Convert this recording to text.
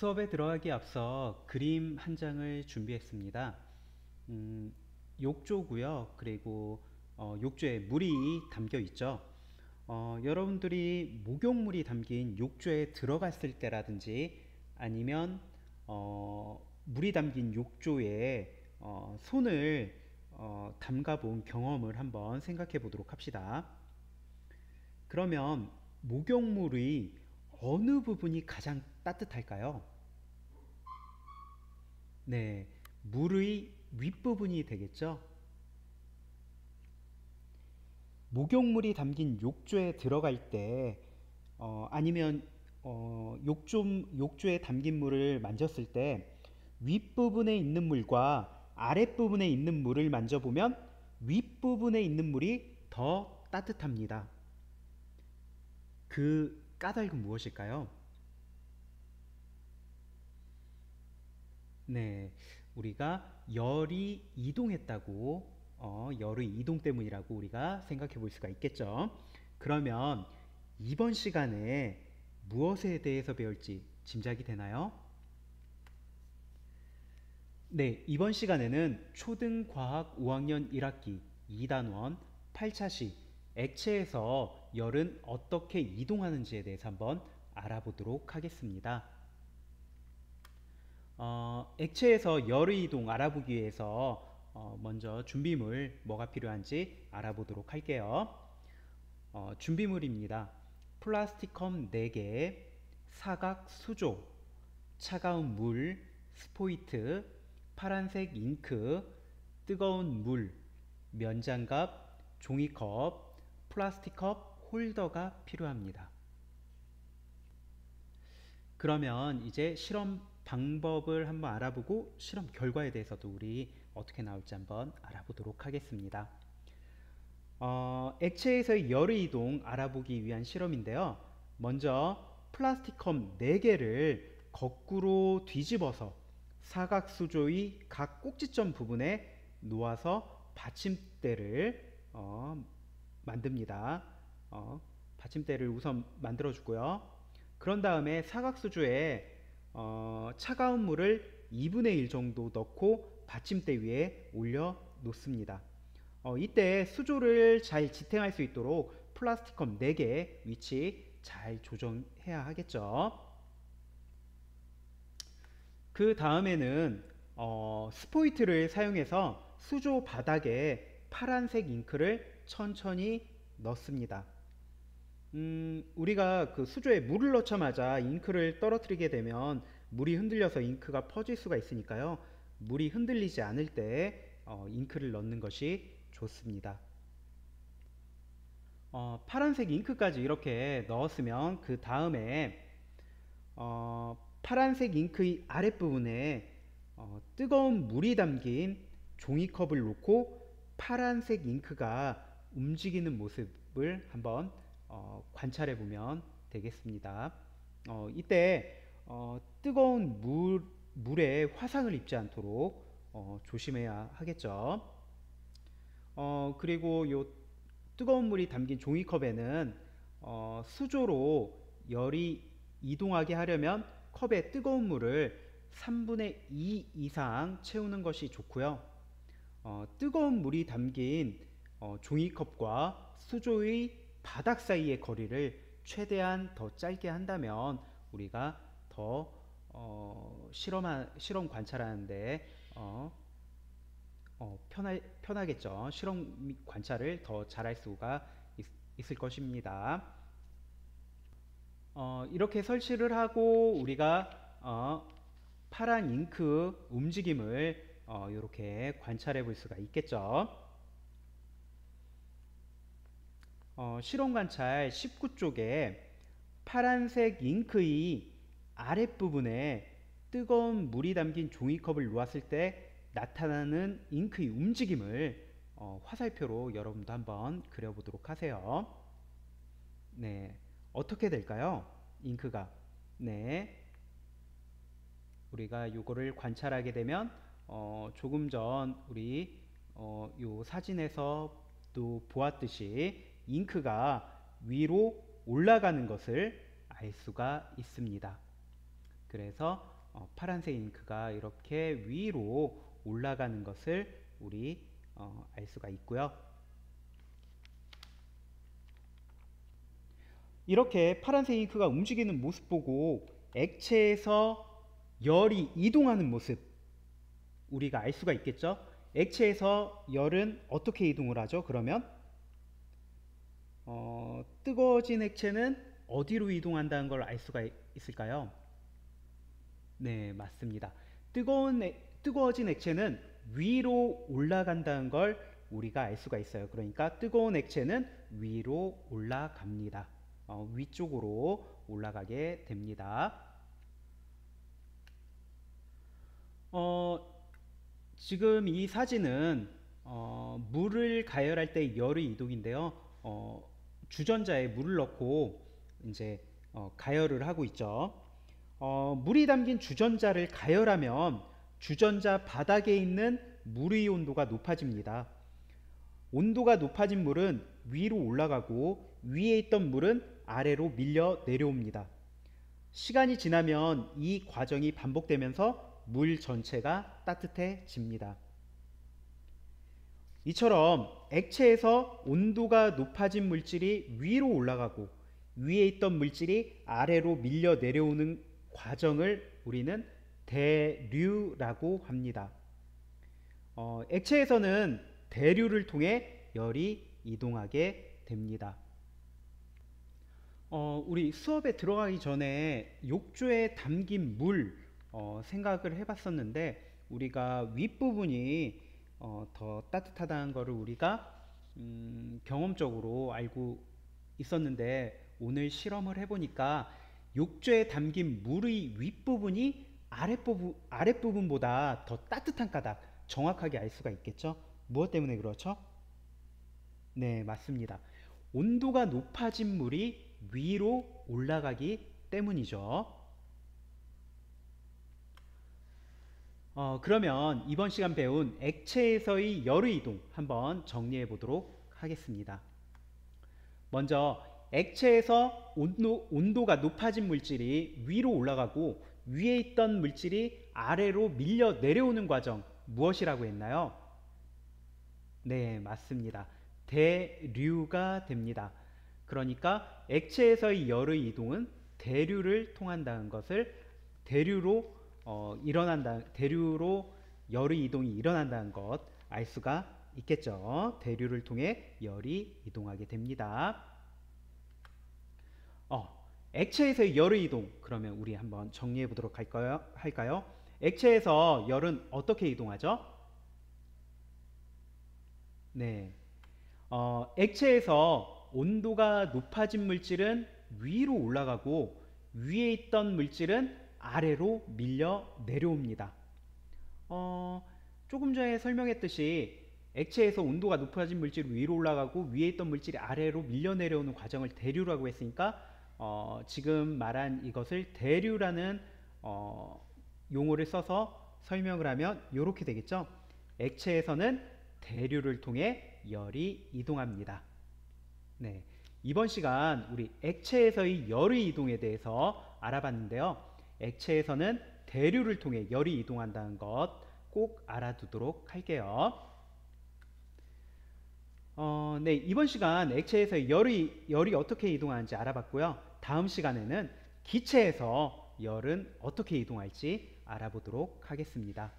수업에 들어가기 앞서 그림 한 장을 준비했습니다. 욕조고요. 그리고 욕조에 물이 담겨 있죠. 여러분들이 목욕물이 담긴 욕조에 들어갔을 때라든지 아니면 물이 담긴 욕조에 손을 담가 본 경험을 한번 생각해 보도록 합시다. 그러면 목욕물의 어느 부분이 가장 따뜻할까요? 네, 물의 윗부분이 되겠죠? 목욕물이 담긴 욕조에 들어갈 때, 아니면 욕조에 담긴 물을 만졌을 때 윗부분에 있는 물과 아랫부분에 있는 물을 만져보면 윗부분에 있는 물이 더 따뜻합니다. 그 까닭은 무엇일까요? 네, 우리가 열이 이동했다고, 열의 이동 때문이라고 우리가 생각해 볼 수가 있겠죠. 그러면 이번 시간에 무엇에 대해서 배울지 짐작이 되나요? 네, 이번 시간에는 초등과학 5학년 1학기 2단원 8차시 액체에서 열은 어떻게 이동하는지에 대해서 한번 알아보도록 하겠습니다. 액체에서 열의 이동 알아보기 위해서 먼저 준비물 뭐가 필요한지 알아보도록 할게요. 준비물입니다. 플라스틱컵 4개, 사각 수조, 차가운 물, 스포이트, 파란색 잉크, 뜨거운 물, 면장갑, 종이컵, 플라스틱컵 홀더가 필요합니다. 그러면 이제 실험 방법을 한번 알아보고 실험 결과에 대해서도 우리 어떻게 나올지 한번 알아보도록 하겠습니다. 액체에서의 열의 이동 알아보기 위한 실험인데요. 먼저 플라스틱컵 4개를 거꾸로 뒤집어서 사각수조의 각 꼭지점 부분에 놓아서 받침대를 만듭니다. 받침대를 우선 만들어 주고요. 그런 다음에 사각수조에 차가운 물을 2분의 1 정도 넣고 받침대 위에 올려 놓습니다. 이때 수조를 잘 지탱할 수 있도록 플라스틱컵 4개 위치 잘 조정해야 하겠죠. 그 다음에는 스포이트를 사용해서 수조 바닥에 파란색 잉크를 천천히 넣습니다. 우리가 그 수조에 물을 넣자마자 잉크를 떨어뜨리게 되면 물이 흔들려서 잉크가 퍼질 수가 있으니까요. 물이 흔들리지 않을 때 잉크를 넣는 것이 좋습니다. 파란색 잉크까지 이렇게 넣었으면 그 다음에 파란색 잉크의 아랫부분에 뜨거운 물이 담긴 종이컵을 놓고 파란색 잉크가 움직이는 모습을 한번 관찰해 보면 되겠습니다. 이때 뜨거운 물에 화상을 입지 않도록 조심해야 하겠죠. 그리고 요 뜨거운 물이 담긴 종이컵에는 수조로 열이 이동하게 하려면 컵에 뜨거운 물을 3분의 2 이상 채우는 것이 좋고요. 뜨거운 물이 담긴 종이컵과 수조의 바닥 사이의 거리를 최대한 더 짧게 한다면 우리가 더 실험 관찰하는데 편하겠죠. 실험 관찰을 더 잘할 수가 있을 것입니다. 이렇게 설치를 하고 우리가 파란 잉크 움직임을 이렇게 관찰해 볼 수가 있겠죠. 실험 관찰 19쪽에 파란색 잉크의 아랫부분에 뜨거운 물이 담긴 종이컵을 놓았을 때 나타나는 잉크의 움직임을 화살표로 여러분도 한번 그려보도록 하세요. 네, 어떻게 될까요? 잉크가. 네, 우리가 요거를 관찰하게 되면 조금 전 우리 요 사진에서 또 보았듯이 잉크가 위로 올라가는 것을 알 수가 있습니다. 그래서 파란색 잉크가 이렇게 위로 올라가는 것을 우리 알 수가 있고요. 이렇게 파란색 잉크가 움직이는 모습 보고 액체에서 열이 이동하는 모습 우리가 알 수가 있겠죠. 액체에서 열은 어떻게 이동을 하죠? 그러면 뜨거워진 액체는 어디로 이동한다는 걸 알 수가 있을까요? 네, 맞습니다. 뜨거워진 액체는 위로 올라간다는 걸 우리가 알 수가 있어요. 그러니까 뜨거운 액체는 위로 올라갑니다. 위쪽으로 올라가게 됩니다. 지금 이 사진은 물을 가열할 때 열의 이동인데요. 주전자에 물을 넣고 이제 가열을 하고 있죠. 물이 담긴 주전자를 가열하면 주전자 바닥에 있는 물의 온도가 높아집니다. 온도가 높아진 물은 위로 올라가고 위에 있던 물은 아래로 밀려 내려옵니다. 시간이 지나면 이 과정이 반복되면서 물 전체가 따뜻해집니다. 이처럼 액체에서 온도가 높아진 물질이 위로 올라가고 위에 있던 물질이 아래로 밀려 내려오는 과정을 우리는 대류라고 합니다. 액체에서는 대류를 통해 열이 이동하게 됩니다. 우리 수업에 들어가기 전에 욕조에 담긴 물 생각을 해봤었는데 우리가 윗부분이 더 따뜻하다는 것을 우리가 경험적으로 알고 있었는데 오늘 실험을 해보니까 욕조에 담긴 물의 윗부분이 아랫부분보다 더 따뜻한 까닭 정확하게 알 수가 있겠죠? 무엇 때문에 그렇죠? 네, 맞습니다. 온도가 높아진 물이 위로 올라가기 때문이죠. 그러면 이번 시간 배운 액체에서의 열의 이동 한번 정리해 보도록 하겠습니다. 먼저 액체에서 온도가 높아진 물질이 위로 올라가고 위에 있던 물질이 아래로 밀려 내려오는 과정 무엇이라고 했나요? 네, 맞습니다. 대류가 됩니다. 그러니까 액체에서의 열의 이동은 대류를 통한다는 것을 대류로 열의 이동이 일어난다는 것 알 수가 있겠죠. 대류를 통해 열이 이동하게 됩니다. 액체에서의 열의 이동 그러면 우리 한번 정리해 보도록 할까요? 액체에서 열은 어떻게 이동하죠? 네, 액체에서 온도가 높아진 물질은 위로 올라가고 위에 있던 물질은 아래로 밀려 내려옵니다. 조금 전에 설명했듯이 액체에서 온도가 높아진 물질이 위로 올라가고 위에 있던 물질이 아래로 밀려 내려오는 과정을 대류라고 했으니까 지금 말한 이것을 대류라는 용어를 써서 설명을 하면 이렇게 되겠죠. 액체에서는 대류를 통해 열이 이동합니다. 네, 이번 시간 우리 액체에서의 열의 이동에 대해서 알아봤는데요. 액체에서는 대류를 통해 열이 이동한다는 것 꼭 알아두도록 할게요. 네, 이번 시간 액체에서 열이 어떻게 이동하는지 알아봤고요. 다음 시간에는 기체에서 열은 어떻게 이동할지 알아보도록 하겠습니다.